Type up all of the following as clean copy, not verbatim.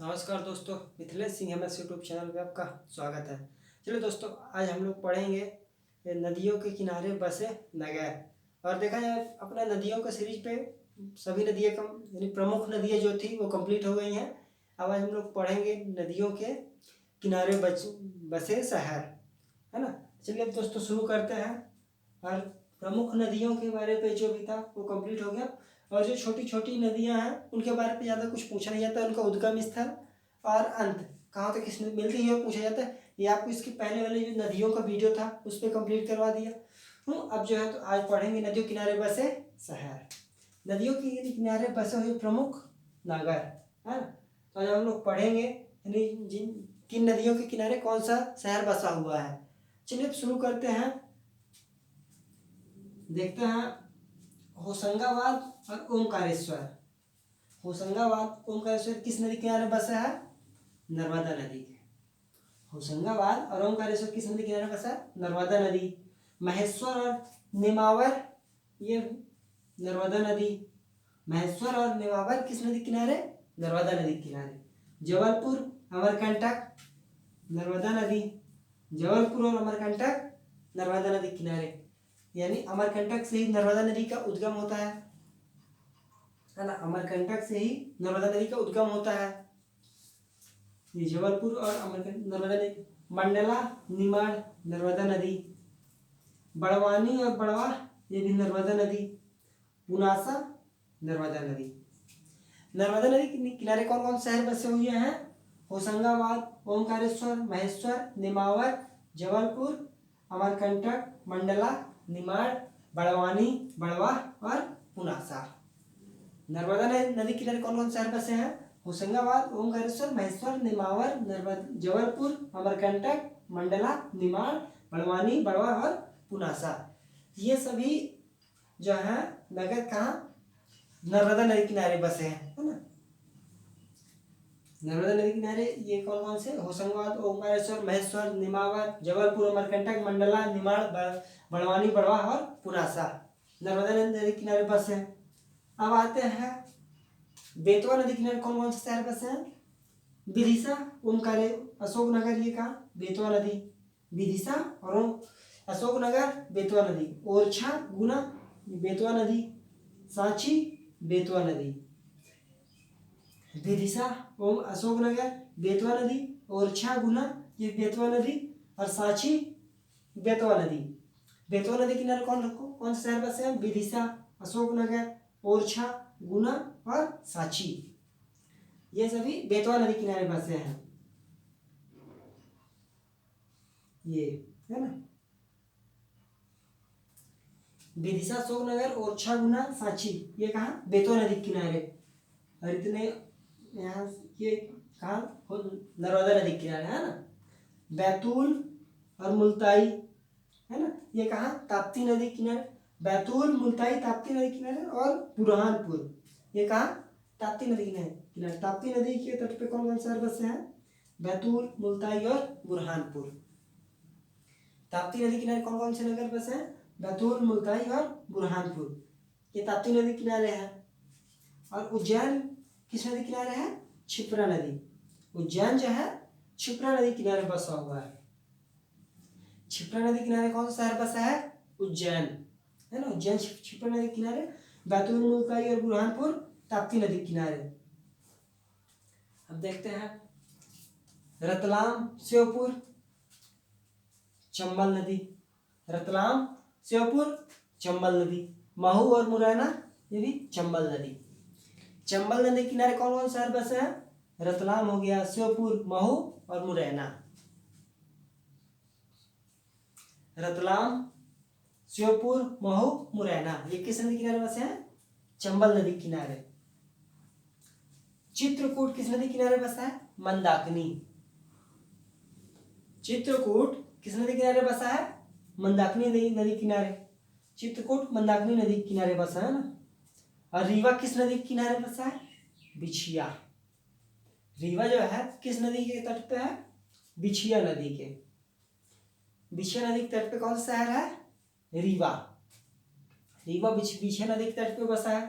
नमस्कार दोस्तों, Mithilesh Singh M S YouTube channel पे आपका स्वागत है। चलो दोस्तों, आज हम लोग पढ़ेंगे नदियों के किनारे बसे नगर। और देखा जाए अपना नदियों का सीरीज पे सभी नदियाँ कम यानी प्रमुख नदियाँ जो थी वो कंप्लीट हो गई हैं। अब आज हम लोग पढ़ेंगे नदियों के किनारे बसे शहर, है ना। चलिए अब दोस्तों शुरू करते हैं। और प्रमुख नदियों के बारे पे जो भी था वो कंप्लीट हो गया। और जो छोटी छोटी नदियां हैं उनके बारे में ज़्यादा कुछ पूछा नहीं जाता, उनका उद्गम स्थल और अंत कहाँ तक किसमें मिलती है वो पूछा जाता है। ये आपको इसके पहले वाले जो नदियों का वीडियो था उस पर कंप्लीट करवा दिया अब जो है तो आज पढ़ेंगे नदियों किनारे बसे शहर, नदियों के किनारे बसे हुए प्रमुख नगर, है ना। तो आज हम लोग पढ़ेंगे यानी जिन किन नदियों के किनारे कौन सा शहर बसा हुआ है। चलिए अब शुरू करते हैं। देखते हैं होशंगाबाद और ओमकारेश्वर। होशंगाबाद ओमकारेश्वर किस नदी किनारे बसा है? नर्मदा नदी के। होशंगाबाद और ओमकारेश्वर किस नदी किनारे बसा है? नर्मदा नदी। महेश्वर और नेमावर, ये नर्मदा नदी। महेश्वर और नेमावर किस नदी किनारे? नर्मदा नदी किनारे। जबलपुर अमरकंटक नर्मदा नदी। जबलपुर और अमरकंटक नर्मदा नदी किनारे, यानी अमरकंटक से ही नर्मदा नदी का उद्गम होता है ना। अमरकंटक से ही नर्मदा नदी का उद्गम होता है। ये जबलपुर और अमरकंटक नर्मदा नदी। मंडला निमाड़ नर्मदा नदी। बड़वानी और बड़वा ये भी नर्मदा नदी। पुनासा नर्मदा नदी। नर्मदा नदी के किनारे कौन कौन शहर बसे हुए हैं? होशंगाबाद, ओमकारेश्वर, महेश्वर, नेमावर, जबलपुर, अमरकंटक, मंडला, निमाड़, बड़वानी, बड़वा और पुनासा। नर्मदा नदी किनारे कौन कौन शहर बसे हैं? होशंगाबाद, ओमकारेश्वर, महेश्वर, नेमावर, जबलपुर, अमरकंटक, मंडला, निमाड़, बड़वानी, बड़वा और पुनासा। ये सभी जो है नगर कहाँ? नर्मदा नदी किनारे बसे हैं, है ना। नर्मदा नदी किनारे ये कौन कौन से? होशंगाबाद, ओमकारेश्वर, महेश्वर, नेमावर, जबलपुर, अमरकंटक, मंडला, निमाड़, बड़वानी, बड़वा और पुनासा नर्मदा नदी किनारे बसे हैं। अब आते हैं बेतवा नदी किनारे कौन कौन से शहर बसे हैं? विदिशा, ओमकारे, अशोकनगर, ये कहाँ? बेतवा नदी। विदिशा और अशोकनगर बेतवा नदी। ओरछा गुना बेतवा नदी। सांची बेतवा नदी। विदिशा, ओम अशोकनगर, बेतवा नदी, ओरछा गुना ये बेतवा नदी और सांची बेतवा नदी। बेतवा नदी किनारे कौन कौन से शहर बसे हैं? विदिशा, अशोकनगर, ओरछा, गुना और सांची, ये सभी बेतवा नदी किनारे बसे हैं। ये है ना, विदिशा, अशोकनगर, ओरछा, गुना, सांची, ये कहाँ? बेतवा नदी किनारे। और इतने यहाँ ये कहाँ? नर्मदा नदी किनारे, है ना। बैतूल और मुल्ताई, है ना, ये कहाँ? ताप्ती नदी किनारे। बैतूल, मुल्ताई, ताप्ती नदी किनारे और बुरहानपुर, ये कहाँ? ताप्ती नदी किनारे। ताप्ती नदी के तट पे कौन कौन शहर बसे हैं? बैतूल, मुल्ताई और बुरहानपुर। ताप्ती नदी किनारे कौन कौन से नगर बसे हैं? बैतूल, मुल्ताई और बुरहानपुर, ये ताप्ती नदी किनारे हैं। और उज्जैन किस नदी किनारे है? क्षिप्रा नदी। उज्जैन जो है क्षिप्रा नदी किनारे बसा हुआ है। क्षिप्रा नदी किनारे कौन सा शहर बसा है? उज्जैन, है ना। उज्जैन क्षिप्रा नदी किनारे। बैतूल, मुल्ताई और बुरहानपुर ताप्ती नदी किनारे। अब देखते हैं रतलाम, श्योपुर, चंबल नदी। रतलाम, श्योपुर, चंबल नदी। महू और मुरैना ये भी चंबल नदी। चंबल नदी किनारे कौन कौन शहर बसे हैं? रतलाम हो गया, श्योपुर, महू और मुरैना। रतलाम, श्योपुर, महू, मुरैना, ये किस नदी किनारे बसे हैं? चंबल नदी किनारे। चित्रकूट किस नदी किनारे बसा है? मंदाकिनी। चित्रकूट किस नदी किनारे बसा है? मंदाकिनी नदी किनारे। चित्रकूट मंदाकिनी नदी किनारे बसा है ना। और रीवा किस नदी के किनारे बसा है? बिछिया। रीवा जो है किस नदी के तट पे है? बिछिया नदी के। बिछिया नदी के तट पे कौन सा शहर है? रीवा। रीवा बिछिया नदी के तट पे बसा है।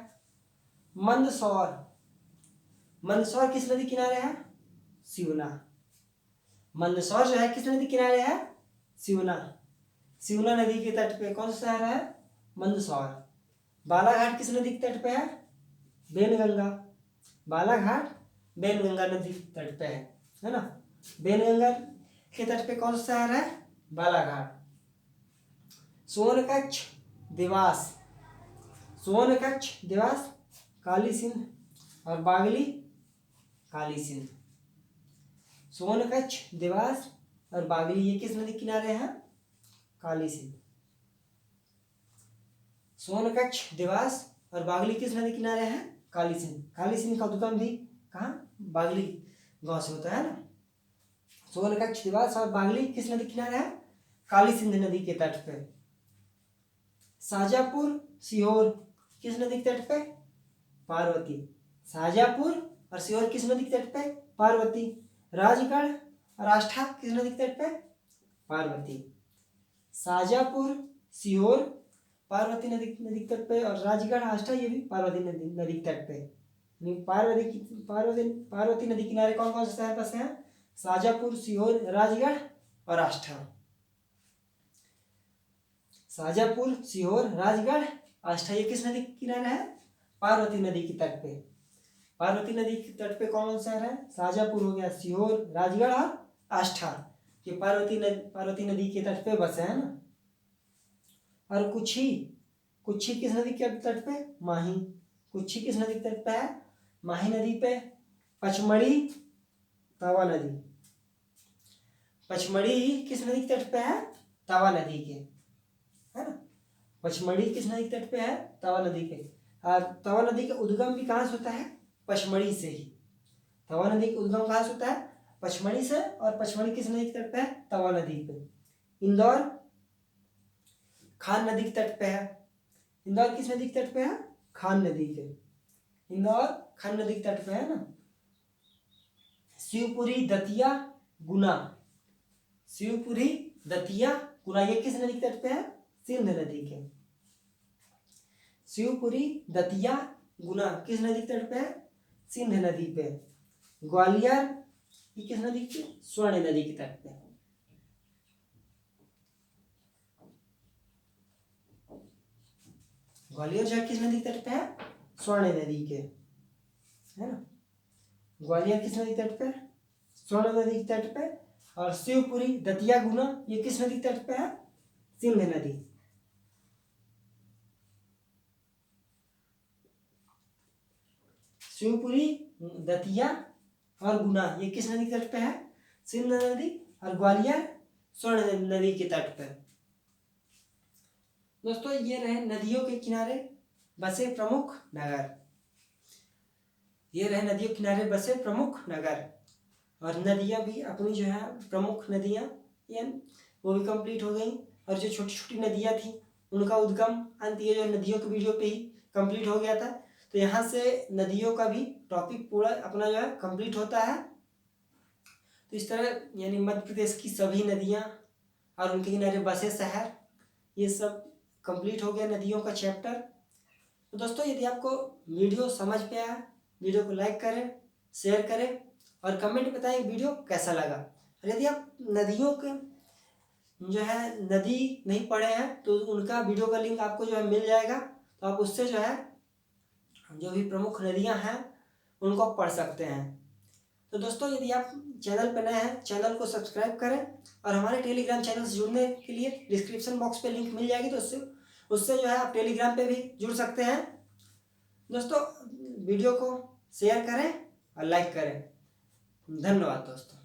मंदसौर, मंदसौर किस नदी किनारे है? सिवना। मंदसौर जो है किस नदी किनारे है? सिवना। सिवना नदी के तट पे कौन सा शहर है? मंदसौर। बालाघाट किस नदी के तट पे है? बेनगंगा। बालाघाट बेनगंगा नदी के तट पे है ना। बेनगंगा के तट पे कौन सा शहर है? बालाघाट। सोनकच्छ देवास। सोनकच्छ देवास काली सिंध और बागली काली सिंध। सोनकच्छ देवास और बागली ये किस नदी किनारे हैं? काली सिंध। सोनकच्छ देवास और बागली किस नदी किनारे हैं? काली सिंध। काली सिंध का उद्गम भी कहाँ? बागली गांव से होता है ना। सोनकच्छ देवास और बागली किस नदी किनारे है? काली सिंध नदी के तट पे। शाजापुर सीहोर किस नदी के तट पे? पार्वती। शाजापुर और सीहोर किस नदी के तट पे? पार्वती। राजगढ़ और आष्ठा किस नदी के तट पे? पार्वती। शाजापुर सीहोर पार्वती नदी के तट पे और राजगढ़ आष्ठा ये भी पार्वती नदी के तट पे। पार्वती नदी किनारे कौन कौन से शहर बसे हैं? शाजापुर सीहोर राजगढ़ और आष्ठा। शाजापुर सीहोर राजगढ़ आष्ठा ये किस नदी के किनारे है? पार्वती नदी के तट पे। पार्वती नदी के तट पे कौन कौन शहर है? शाजापुर हो गया, सीहोर, राजगढ़ और आष्ठा ये पार्वती नदी के तट पे बसे हैं ना। और कुच्छी किस नदी के तट पे? माही। कुच्छी किस नदी के तट पे है? माही नदी पे। पचमढ़ी तवा नदी। पचमढ़ी किस नदी के तट पे है? तवा नदी के, है ना। पचमढ़ी किस नदी के तट पे है? तवा नदी के। और तवा नदी का उद्गम भी कहाँ से होता है? पचमढ़ी से ही। तवा नदी का उद्गम कहाँ से होता है? पचमढ़ी से। और पचमढ़ी किस नदी के तट पे है? तवा नदी पे। इंदौर खान नदी के तट पे है। इंदौर किस नदी के तट पे है? खान नदी के। इंदौर खान नदी के तट पे है ना। शिवपुरी दतिया गुना। शिवपुरी दतिया गुना ये किस नदी के तट पे है? सिंध नदी के। शिवपुरी दतिया गुना किस नदी के तट पे है? सिंध नदी पे। ग्वालियर ये किस नदी के? स्वर्ण नदी के तट पे। ग्वालियर जो है किस नदी के तट पे है? स्वर्ण नदी के, है ना। ग्वालियर किस नदी के तट पे? स्वर्ण नदी के तट पे। और शिवपुरी दतिया गुना ये किस नदी के तट पे है? सिंध नदी। शिवपुरी दतिया और गुना ये किस नदी के तट पे है? सिंध नदी। और ग्वालियर स्वर्ण नदी के तट पे। दोस्तों ये रहे नदियों के किनारे बसे प्रमुख नगर। ये रहे नदियों के किनारे बसे प्रमुख नगर। और नदियाँ भी अपनी जो है प्रमुख नदियाँ ये वो भी कंप्लीट हो गई। और जो छोटी छोटी नदियाँ थी उनका उद्गम अंत ये जो नदियों के वीडियो पे ही कंप्लीट हो गया था। तो यहाँ से नदियों का भी टॉपिक पूरा अपना जो है कंप्लीट होता है। तो इस तरह यानी मध्य प्रदेश की सभी नदियाँ और उनके किनारे बसे शहर ये सब कंप्लीट हो गया नदियों का चैप्टर। तो दोस्तों यदि आपको वीडियो समझ पे आया, वीडियो को लाइक करें, शेयर करें और कमेंट बताएं वीडियो कैसा लगा। और यदि आप नदियों के जो है नदी नहीं पढ़े हैं तो उनका वीडियो का लिंक आपको जो है मिल जाएगा। तो आप उससे जो है जो भी प्रमुख नदियां हैं उनको पढ़ सकते हैं। तो दोस्तों यदि आप चैनल पर नए हैं चैनल को सब्सक्राइब करें और हमारे टेलीग्राम चैनल से जुड़ने के लिए डिस्क्रिप्शन बॉक्स पे लिंक मिल जाएगी। तो उससे जो है आप टेलीग्राम पे भी जुड़ सकते हैं। दोस्तों वीडियो को शेयर करें और लाइक करें। धन्यवाद दोस्तों।